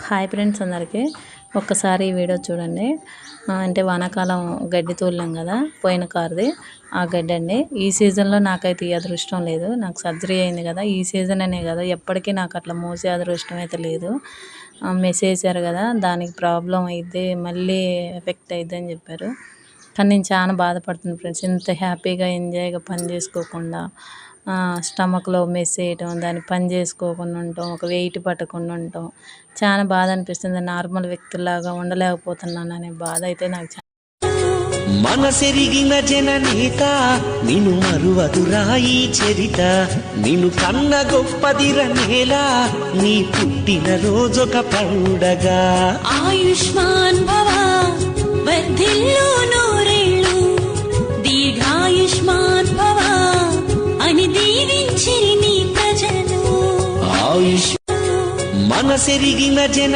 Hi friends అందరికీ ఒక్కసారి ఈ వీడియో చూడండి. అంటే వానాకాలం గడ్డి తోలాం కదా, పోయిన కారుది ఆ గడ్డి అండి. ఈ సీజన్లో నాకైతే ఈ అదృష్టం లేదు. నాకు సర్జరీ అయింది కదా, ఈ సీజన్ అనే కదా, ఎప్పటికీ నాకు అట్లా మోసే అదృష్టం అయితే లేదు. మెసేజ్ చేశారు కదా, దానికి ప్రాబ్లం అయితే మళ్ళీ ఎఫెక్ట్ అవుతుంది అని చెప్పారు. కానీ నేను చాలా బాధపడుతున్నాను ఫ్రెండ్స్. ఇంత హ్యాపీగా ఎంజాయ్గా పని చేసుకోకుండా స్టమక్లో మెస్ వేయటం, దాన్ని పని చేసుకోకుండా ఉండటం, ఒక వెయిట్ పట్టకుండా ఉండటం చాలా బాధ అనిపిస్తుంది. నార్మల్ వ్యక్తుల్లాగా ఉండలేకపోతున్నాను అనే బాధ అయితే నాకు మనసెరిగిన జననేత నిన్ను మరువదురాయి చరిత, నిన్ను కన్న గొప్పదిర నేల, నీ పుట్టిన రోజొక పండుగ. ఆయుష్మాన్ భవ వర్ధిల్లు నూరేళ్ళు, దీర్ఘాయుష్మాన్ భవ అని దీవించి నీ ప్రజలు. ఆయుష్ మనసెరిగిన జన